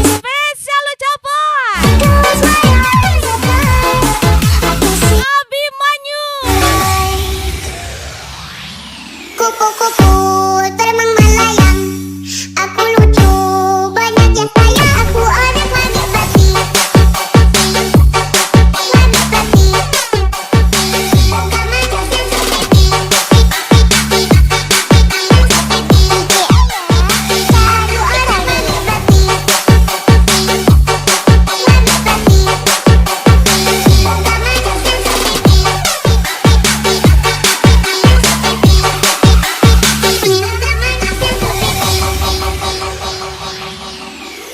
Spesial ucapan Abimanyu. Kupu-kupu terbang melayang, aku lucu, banyak yang sayang. Aku orang manis-manis, manis-manis. Muka manis yang cantik, satu orang manis-manis, manis-manis. Muka manis yang cantik.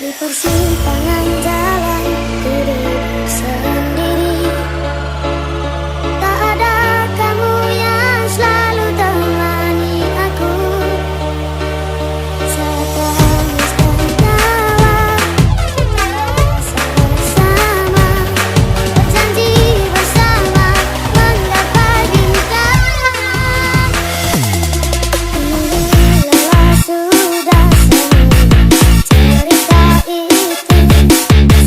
Di persimpangan jalan ku duduk sendiri, tak ada kamu yang selalu temani aku. Saat tangis dan tawa, sama-sama berjanji bersama menggapai bintang. Lelah sudah cerita itu,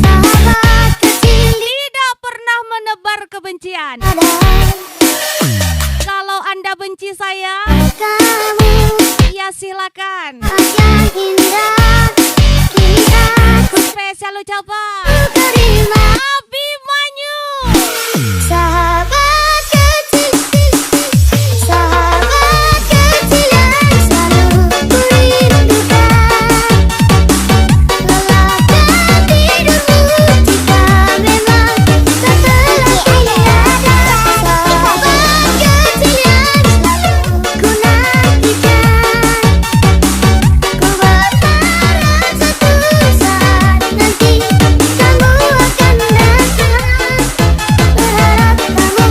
sahabat kecil Tidak pernah menebar kebencian. ada Kalau Anda benci saya, kamu ya silakan. yang indah. Kini aku Spesial ucapan terima Abimanyu. sahabat kecil, sahabat kecil yang selalu ku rindukan. Lelahkan tidurmu jika memang tak terlalu ada. Sahabat kecil yang selalu ku nantikan. Ku berharap suatu saat nanti kamu akan datang. Berharap kamu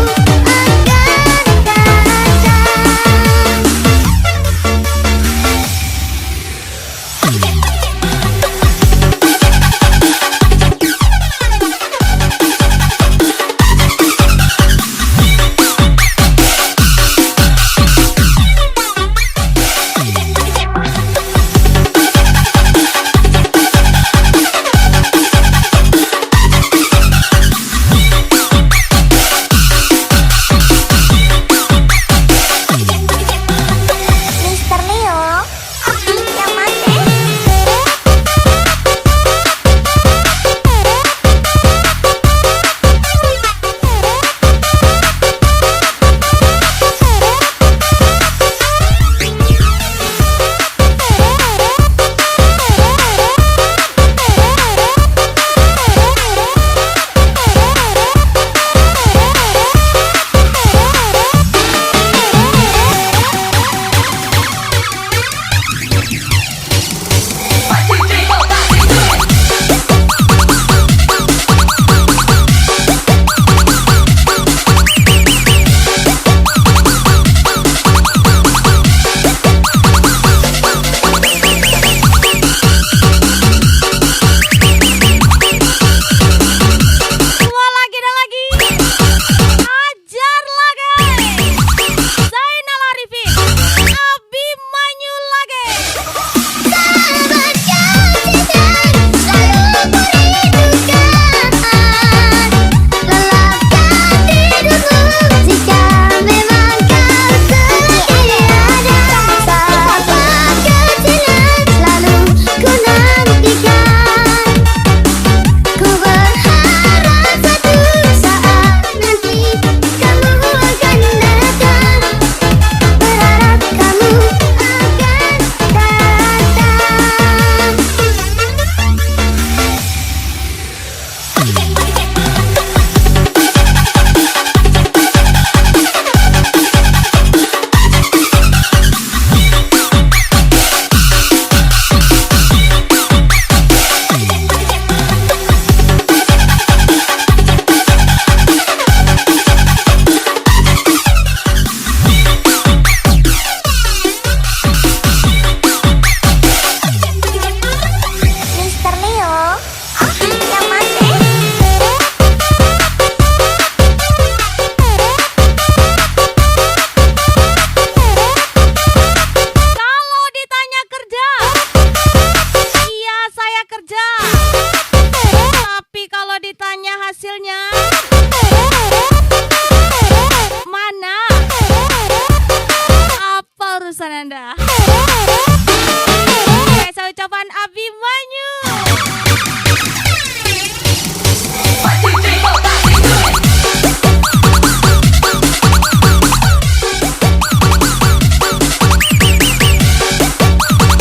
Spesial ucapan Abimanyu.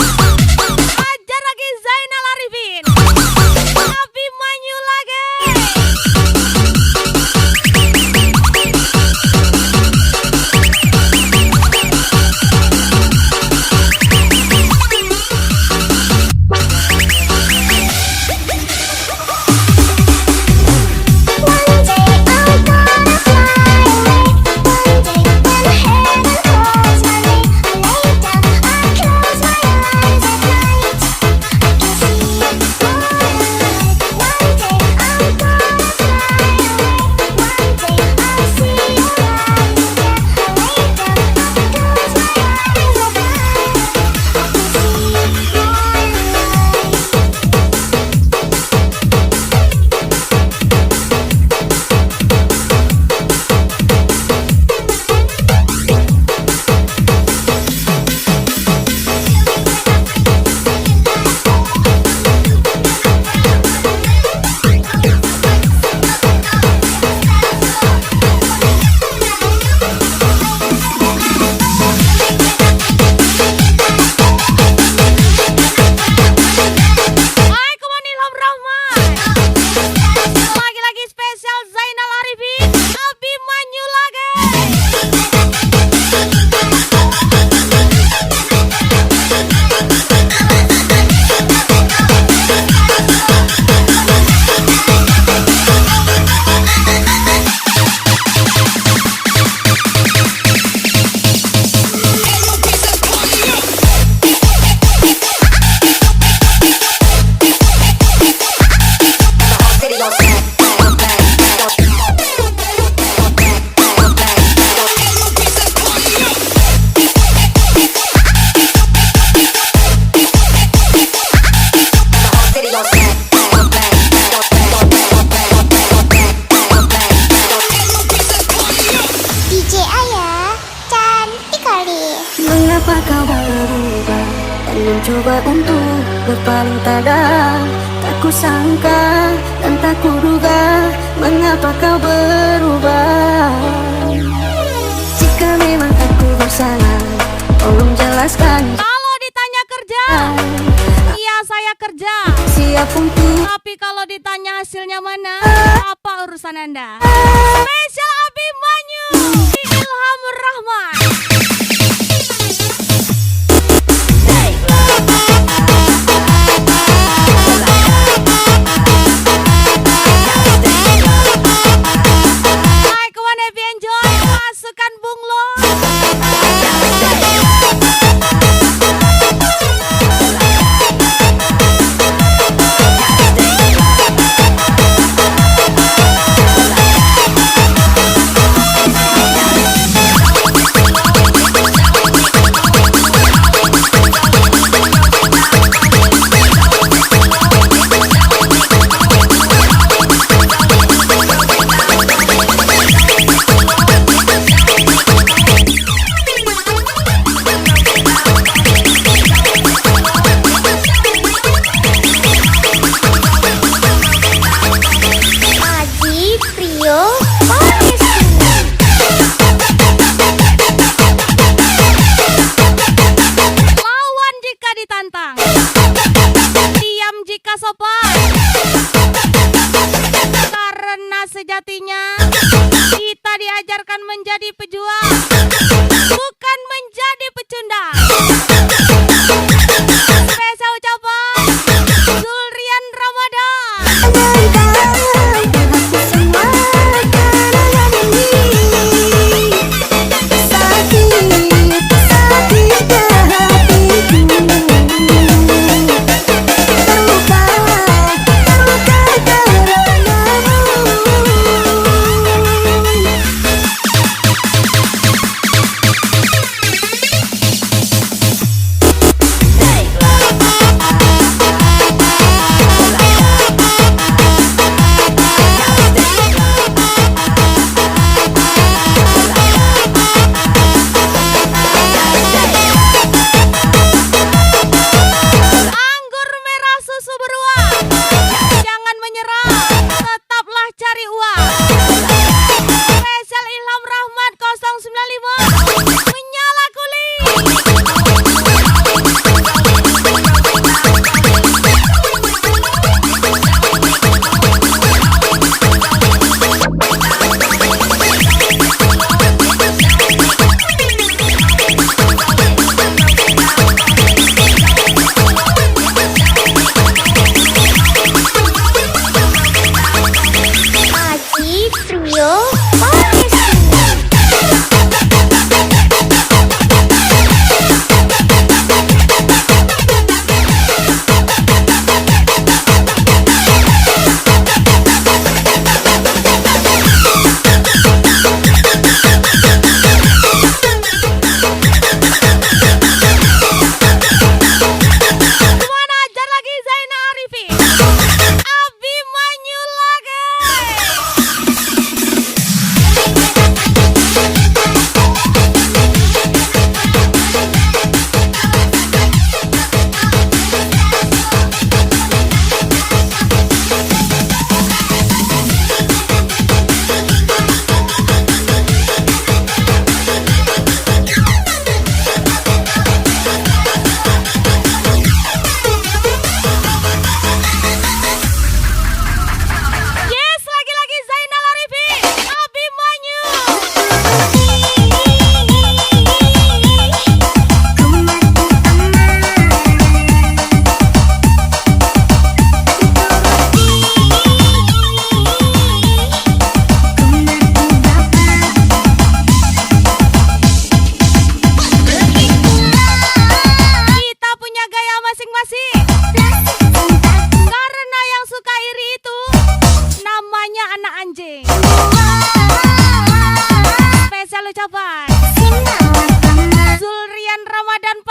Ajar lagi Zainal Arifin. Abimanyu lagi. One day I'm gonna fly away. One day when heaven calls my name, I lay down, I close my eyes at night. I can see it moonlight. One day I'm gonna fly away. One day I'll see your eyes again. I lay down, I close my eyes at night. I can see it moonlight. Hai, Kuman Ilham Rahman. Lagi-lagi spesial Zainal Arifin. Abimanyu lagi. DJ Ayah, cantik kali. Mengapa kau berubah dan mencoba untuk berpaling tada? Tak kusangka dan tak kuduga mengapa kau berubah. Jika memang aku bersalah, tolong jelaskan. Kalau ditanya kerja, iya saya kerja. Siap untuk Tapi kalau ditanya hasilnya mana, apa urusan Anda? Spesial Abimanyu. Ilham Rahman. Hai, Kuman Happy Enjoy. Pasukan Bunglon.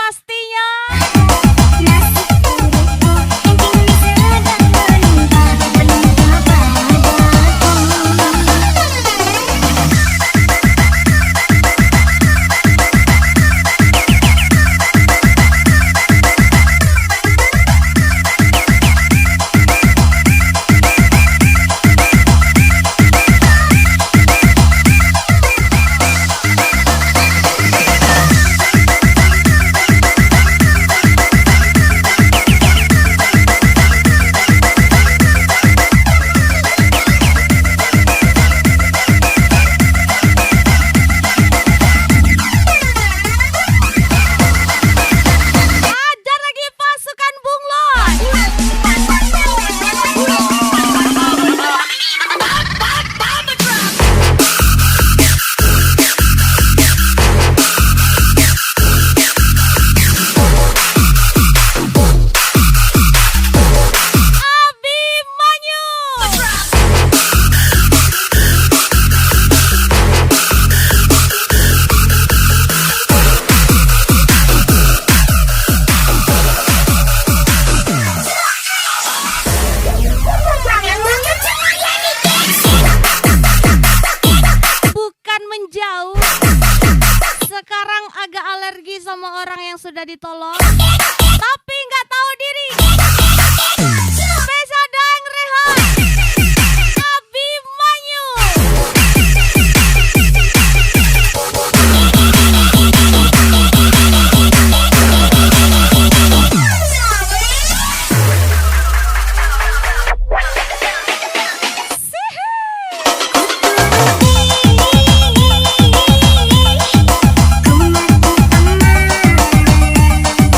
pastinya. Ajar lagi pasukan bunglon. Abimanyu. Bukan menjauh. Sekarang agak alergi sama orang yang sudah ditolong, tapi nggak tahu diri. Spesial Daeng Rehan, Abimanyu.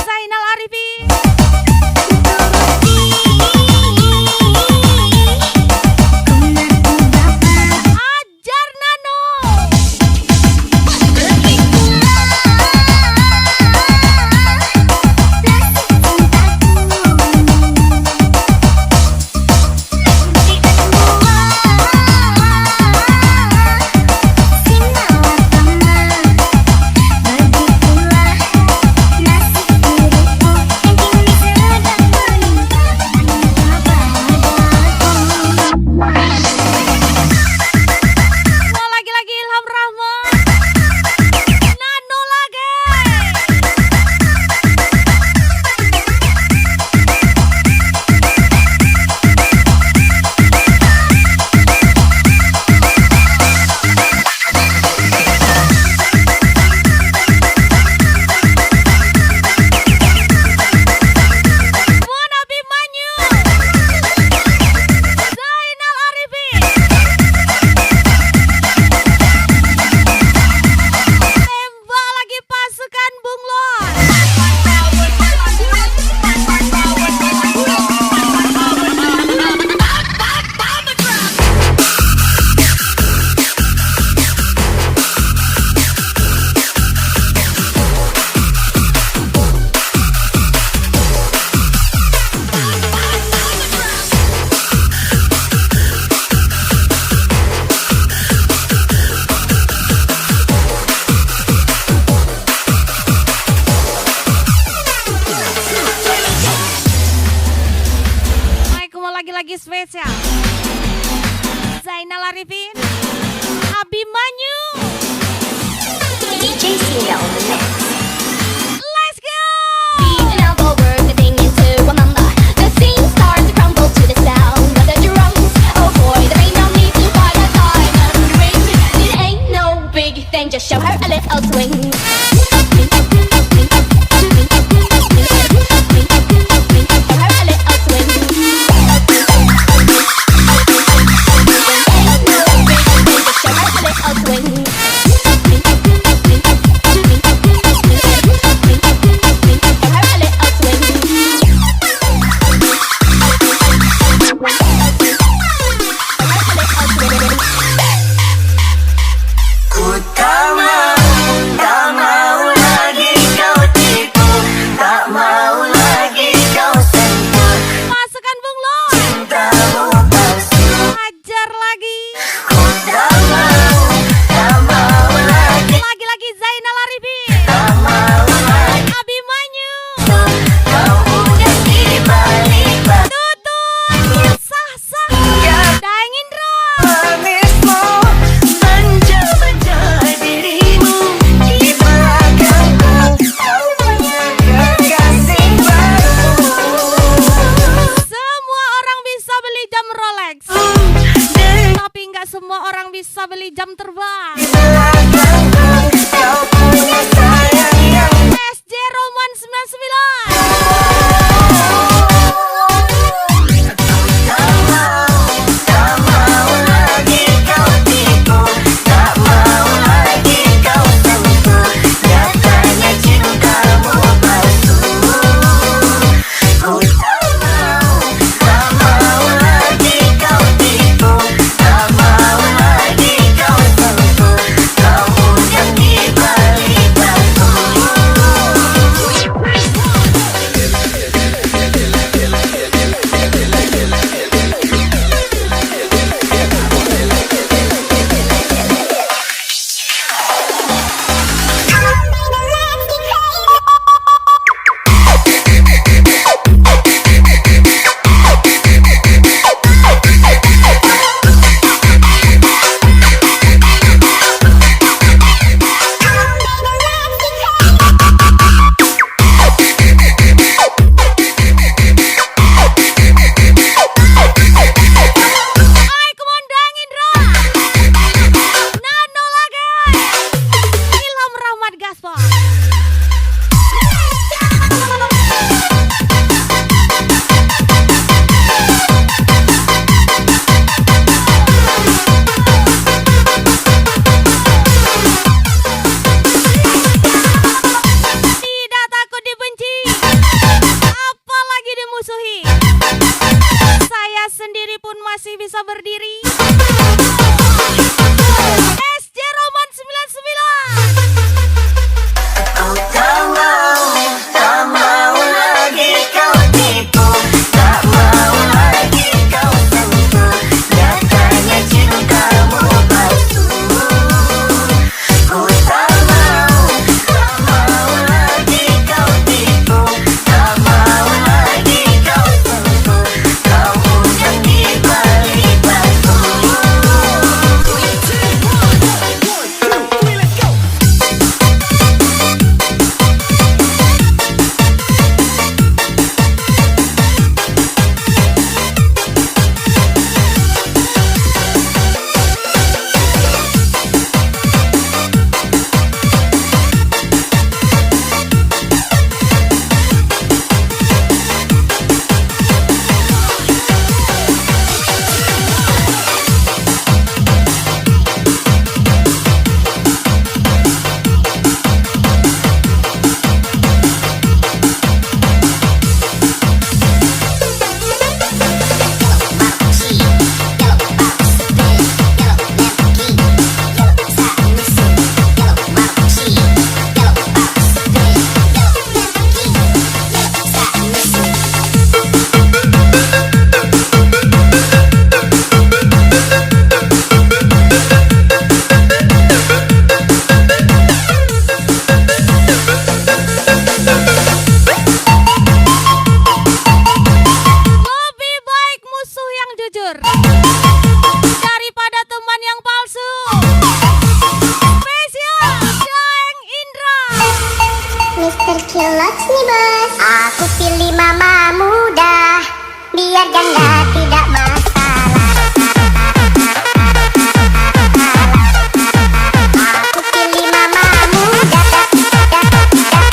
Zainal Arifin, Ajar Nano. Wah, lagi-lagi Ilham Rahman, Nano lagi. Mon Abimanyu, Zainal Arifin. Tembak lagi pasukan bunglon. Aku mau lagi-lagi spesial. Zainal Arifin, Abimanyu. DJ Cena on the mix. Let's go. An elbow work, the thing into a mama. The scene starts to crumble to the sound of the drums. Oh boy, there ain't no need to fight a diamond ring. It ain't no big thing, just show her a little swing. Show her a little swing. Ay, Komandang Indra. Nano lagi. Ilham Rahmat Gaspar. Tidak takut dibenci, apalagi dimusuhi. Saya sendiri pun masih bisa berdiri. SJ Roman 99. Lebih baik musuh yang jujur daripada teman yang palsu. Spesial Daeng Indra. Mr. Kilot nih bos. Aku pilih mama muda, biar janda tidak masalah. Aku pilih mama muda, tidak masalah.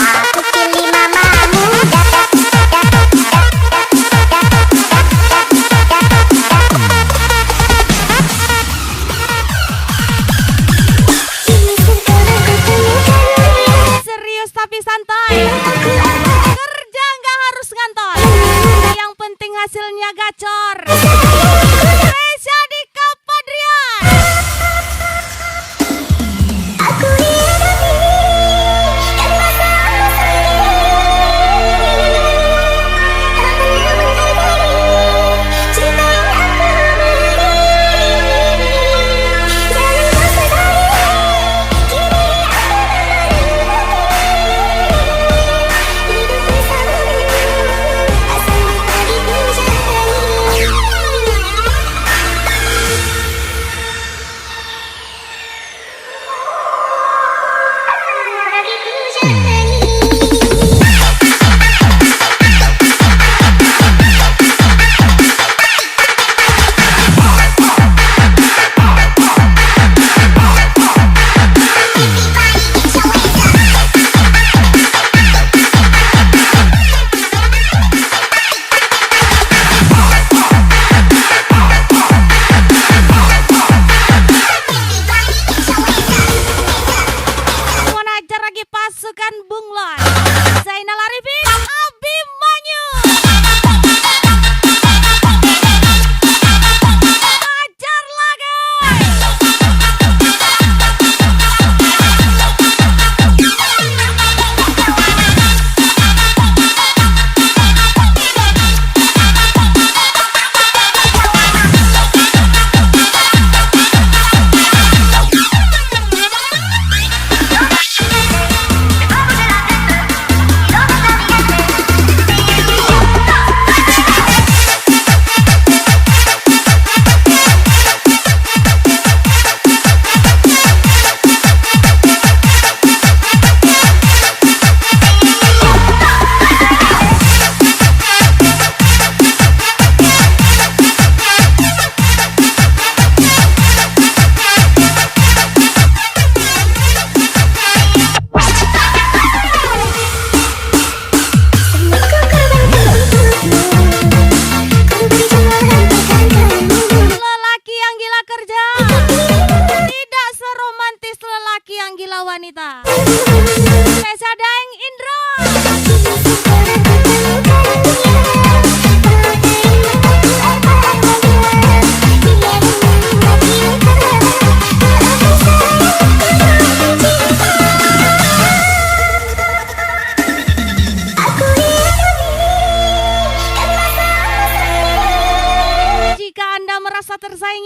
Aku pilih mama muda. Ini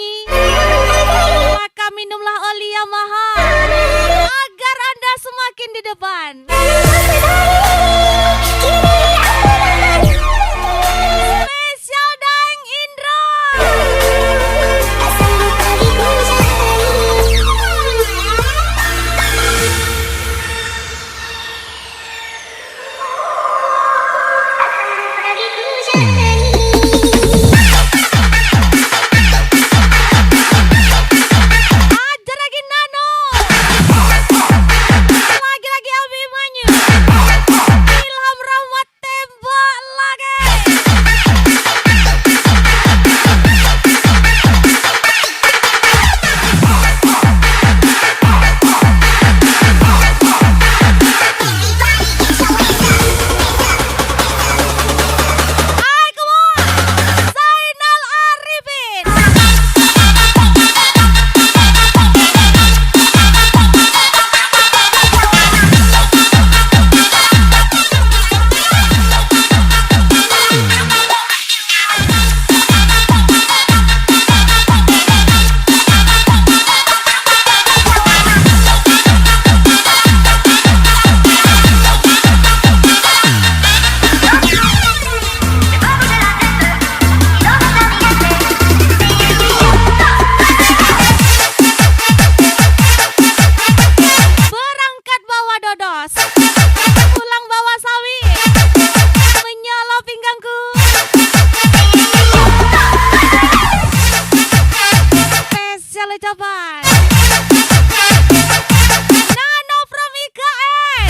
menyanyi, maka minumlah oli Yamaha agar Anda semakin di depan. Spesial Daeng Indra. Ajar lagi Nano. Lagi-lagi Abimanyu. Ilham Rahmat tembak lagi. Hai, come on. Zainal Arifin. Berangkat bawa dodos, pulang bawa sawi, menyala pinggangku. Spesial ucapan Nano from IKN.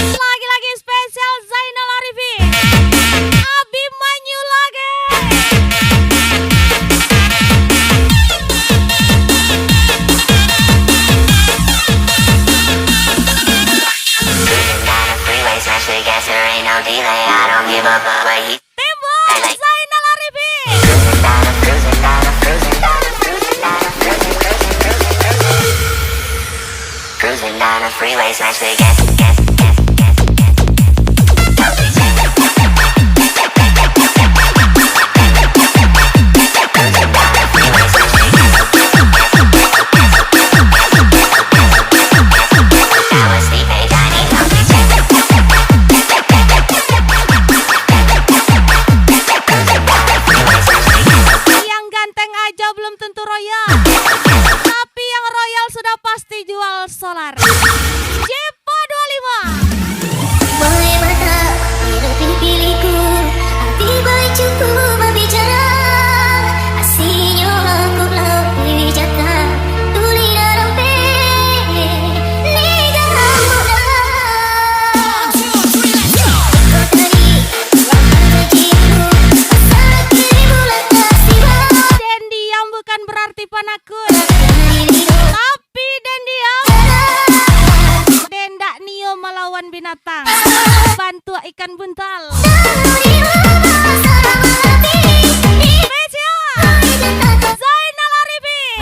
Lagi-lagi spesial Zainal Arifin. Abimanyu lagi. Tembak Zainal Arifin. Cruising down the freeway, smash the gas, gas, gas, Yang ganteng aja belum tentu royal, tapi yang royal sudah pasti jual solar. Jepa 25. Boleh mata lebih pilihku, hati bajuku berbicara. Aslinya aku lebih bijaksana, tulis dalam liga muda. Kau tadi benciku, asal mulai kasih. Dendi yang bukan berarti panakut, tapi Dendi yang Dendak Nio melawan binatang, bantu ikan buntal. Spesial Zainal Arifin.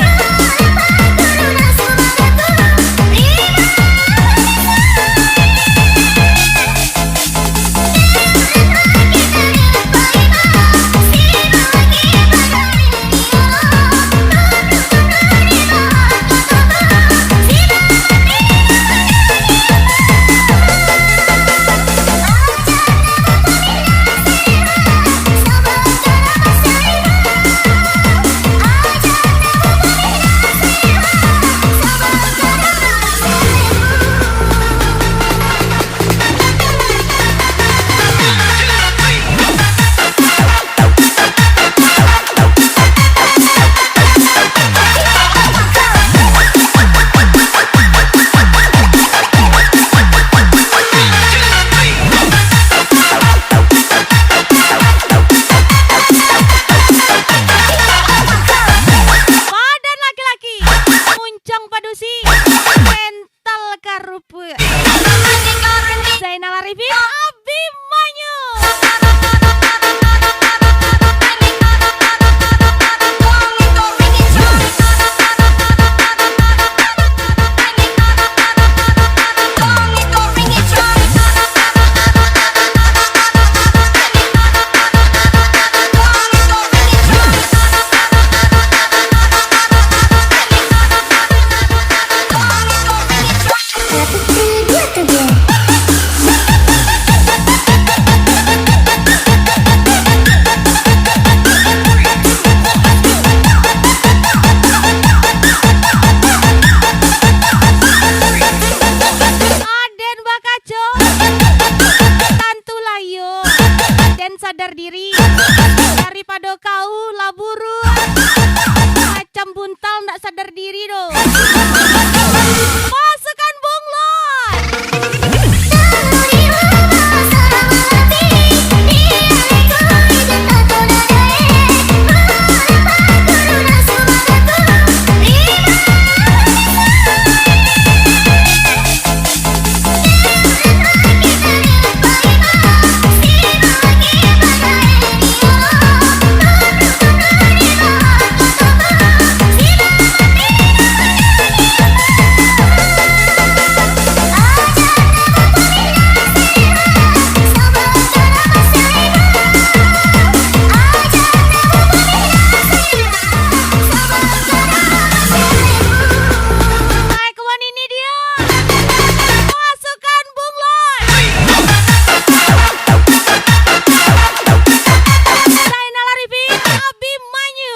Rupi Zainal Arifin Abimanyu. Aden Bakajo Tantu Layo Den sadar diri daripada kau laburu macam buntal ndak sadar diri doh. Pasukan bunglon. Kawan ini dia. Pasukan bunglon. Zainal Arifin Abimanyu.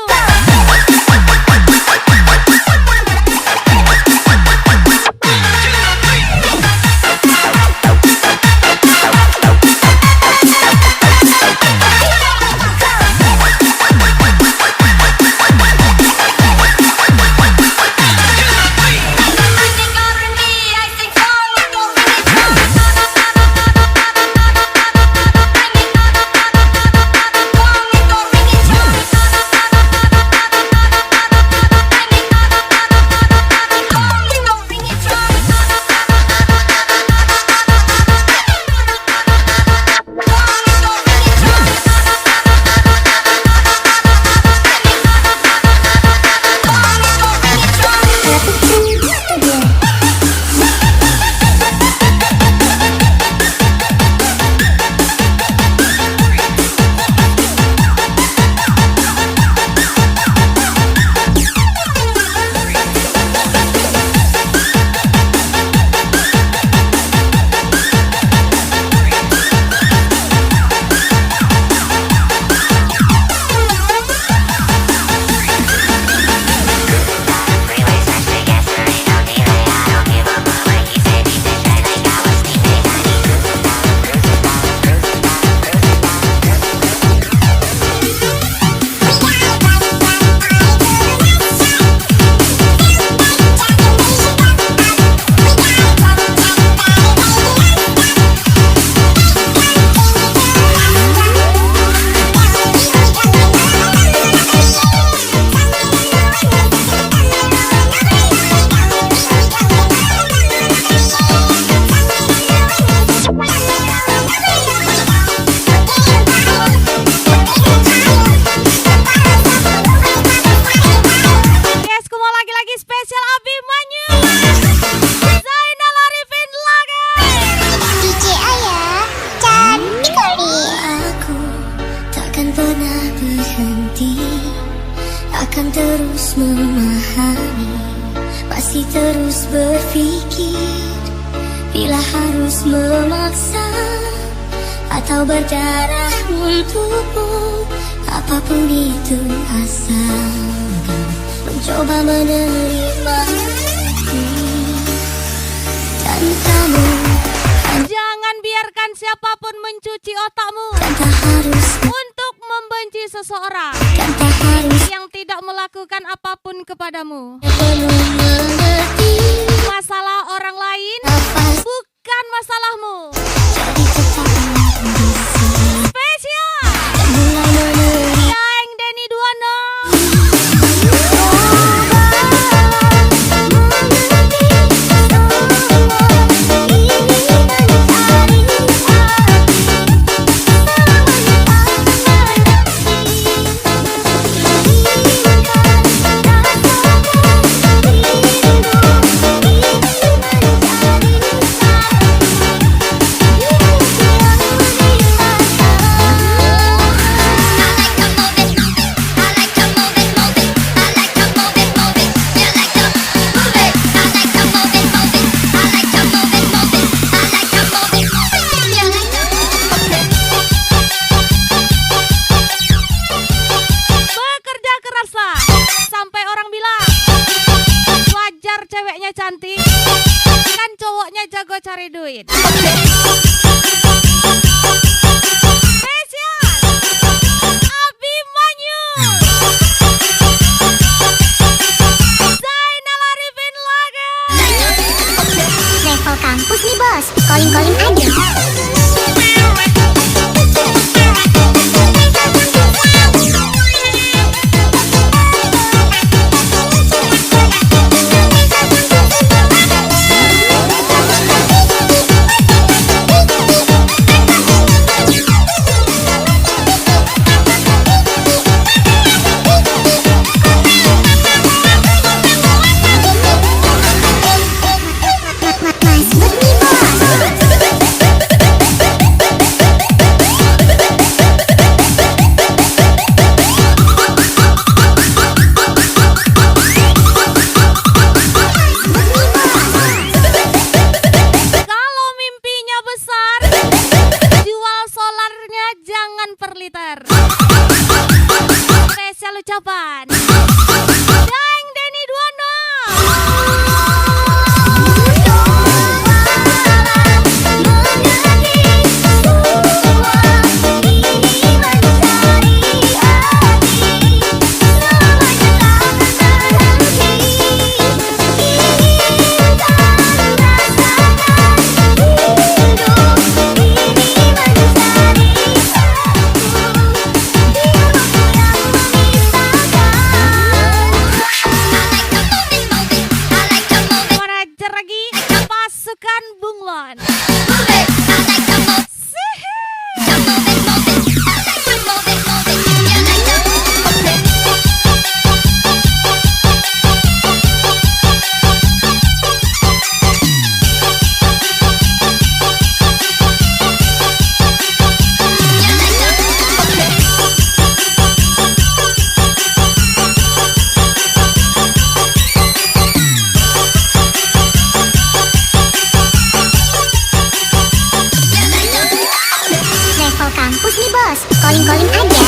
Yes, kumo lagi-lagi spesial Abimanyu. Zainal Arifin Laga. DJ Ayah cantik kali. Aku takkan pernah berhenti, akan terus memahami, pasti terus berpikir. Bila harus memaksa atau berdarah untukmu, apapun itu asalkan mencoba menerima dan kamu. Jangan biarkan siapapun mencuci otakmu Dan tak harus, untuk membenci seseorang dan tak harus yang tidak melakukan apapun kepadamu. perlu mengerti. Masalah orang lain Nafas bukan masalahmu. jadi tetap kondisi Spesial dan mulai menerima. Daeng Denny Duono. Mengerti semua pokoknya jago cari duit. Spesial Abimanyu, Zainal Arifin Laga. Level kampus nih bos, calling-calling aja. Mas bet nih bos. Kalau mimpinya besar, jual solarnya jangan per liter. Spesial ucapan Daeng Denny Duono. Meraja lagi pasukan bunglon. Level kampus nih bos, calling-calling aja.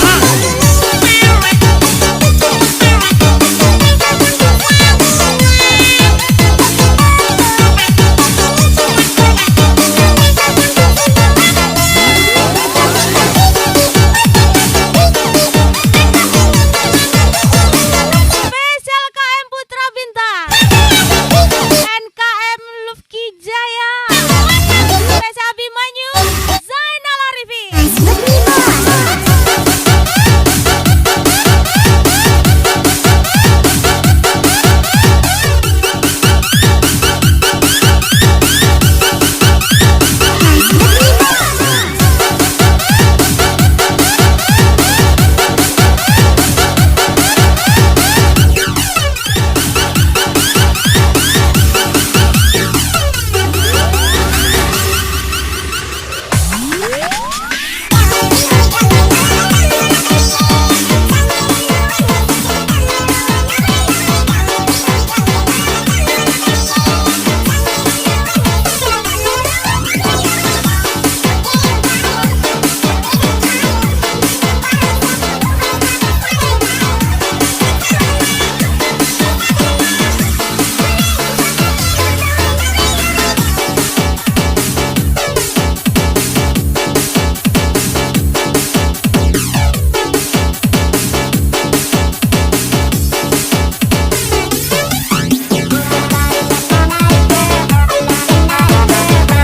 Spesial KM Putra Bintang, NKM Lufki Jaya, Spesial Abimanyu, Zainal Arifin. Mas bet nih bos. Mas bet nih bos.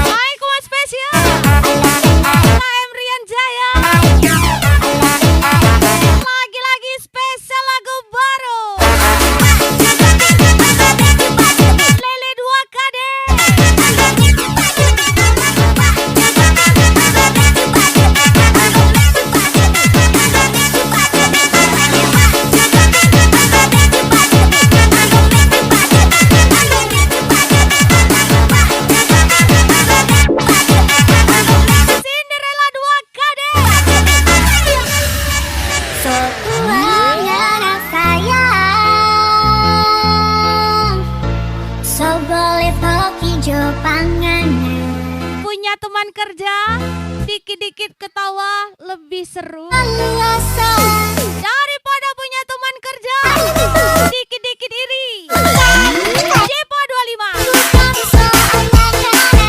Hai spesial KM Rian Jaya. Lagi-lagi spesial lagu baru Lele 2KD. Cinderella 2KD. Semuanya sayang, so boleh hijau panganan. Punya teman kerja, dikit-dikit ketawa lebih seru Luasa daripada punya teman kerja dikit-dikit iri. Jepo 25. bukan soal makanan.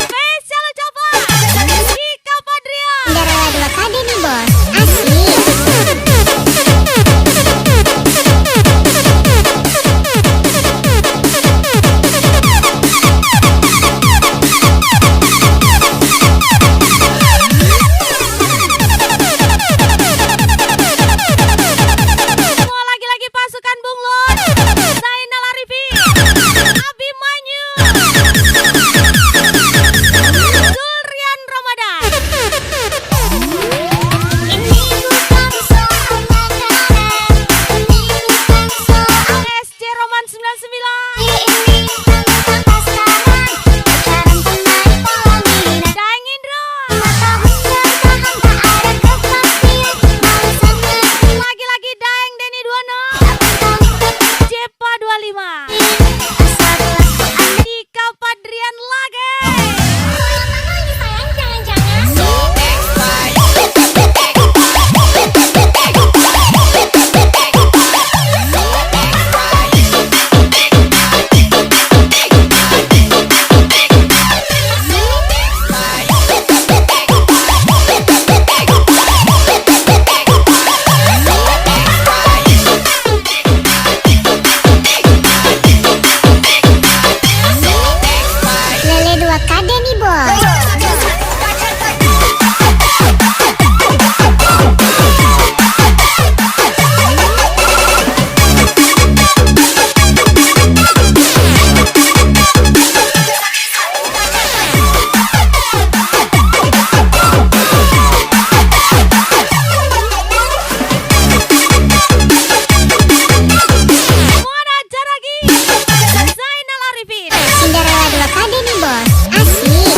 Spesial ucapan Dika Padrian. Cinderella 2KD nih bos, asik. Semua lagi-lagi pasukan bunglon Zainal Arifin, Abimanyu, Zulrian Ramadan. Ini bukan soal makanan, ini bukan soal SC Roman 99, ini tentang pasangan, pacaran pemain pola minat. Daeng Indra. 5 tahun bertahan tak ada kepastian, mau sangat Lagi-lagi Daeng Denny 26, tahu Jepa 25, asal lakukan. Dika Padrian lagi. Lagi sayang jangan-jangan. Lele 2KD nih bos. Muara Jaragi, Zainal Arifin, Cinderella 2KD nih bos, asik.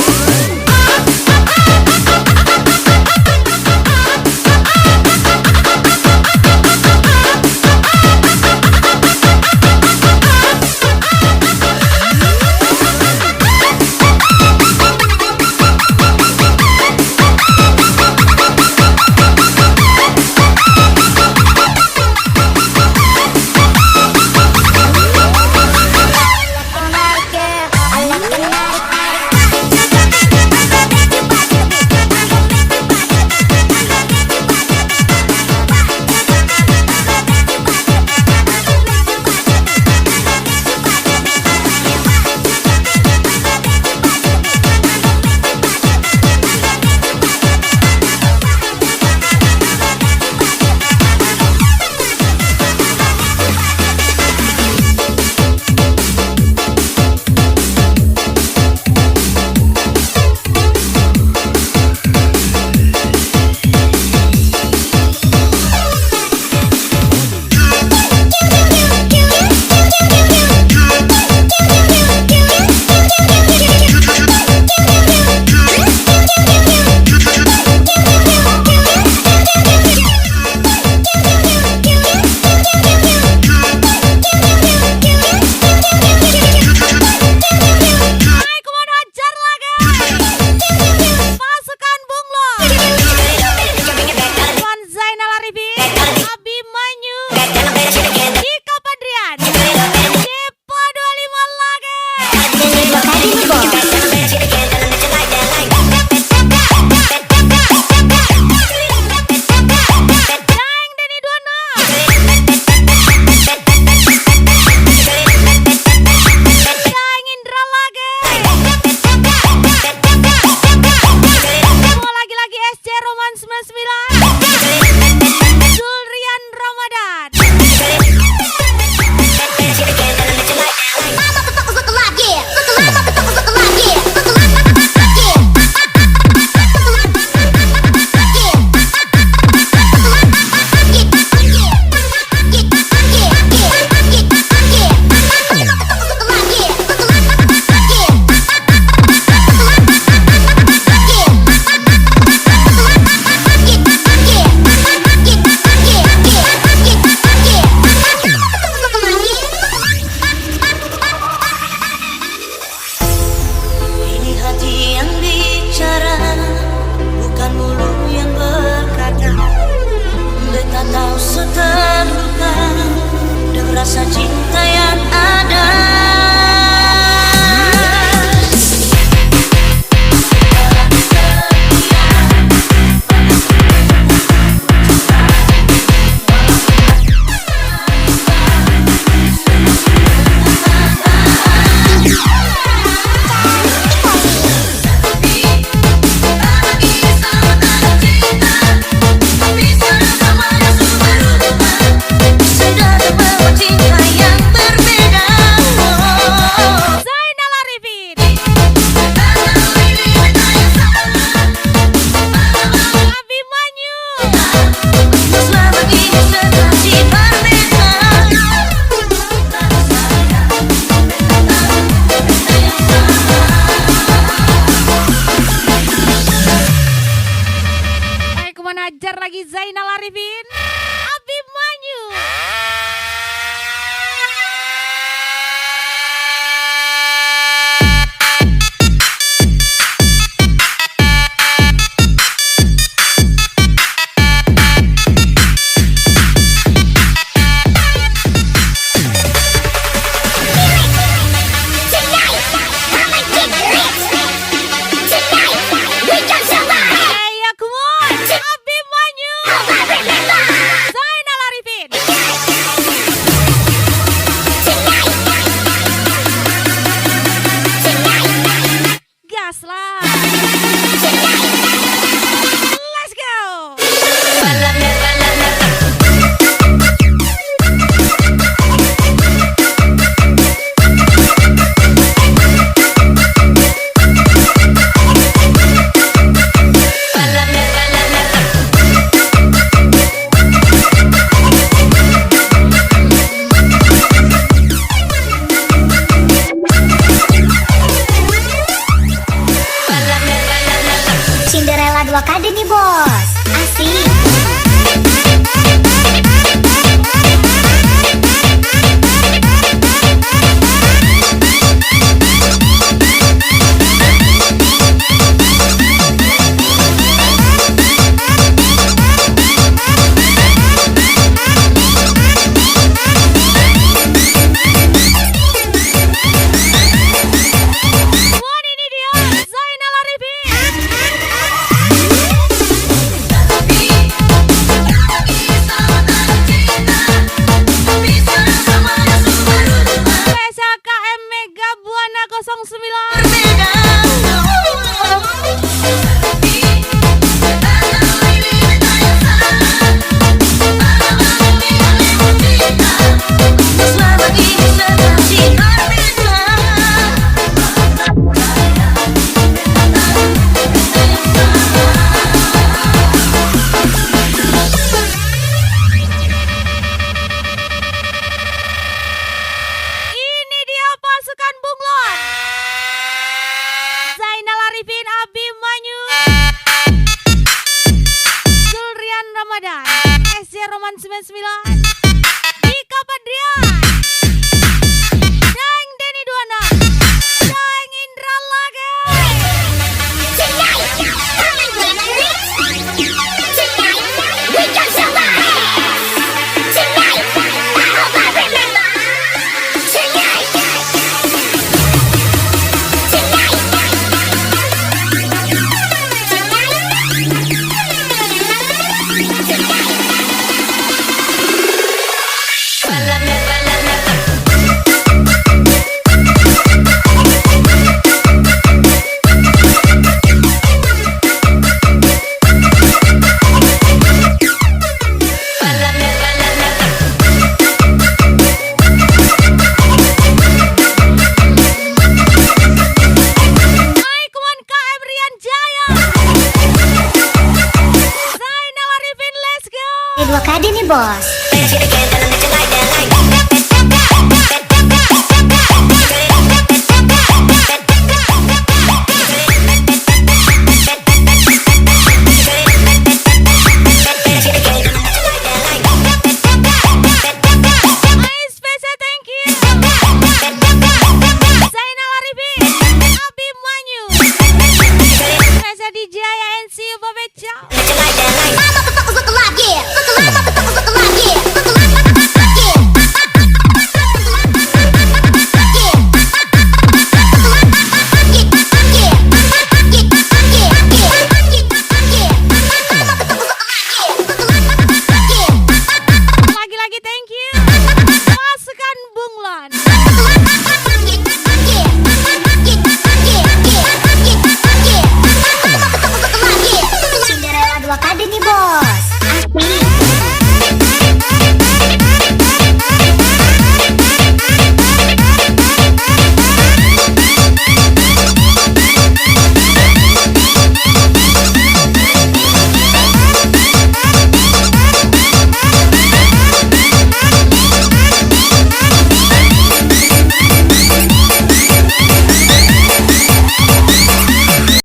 Naik Kumono Hajar lagi. Pasukan bunglon Tuan Zainal Arifin, Abimanyu, Dika Padrian, Jepa 25 lagi. Lele 2KD nih bos. Daeng Denny 26, Daeng Indra lagi. Semua lagi-lagi SC Roman 99, Zulrian Ramadan. Ini hati yang bicara, bukan mulut yang berkata. Beta tahu seterluka dengan rasa cinta yang ada. Selama ini sekasih berbeda. Ini dia pasukan bunglon. Zainal Arifin Abimanyu, Zulrian Ramadan, SC Roman 99, Dika Padrian, Daeng Denny 26, Daeng Indra Lage. Icon KM Rian Jaya, Zainal Arifin, let's go. Dua KD nih bos.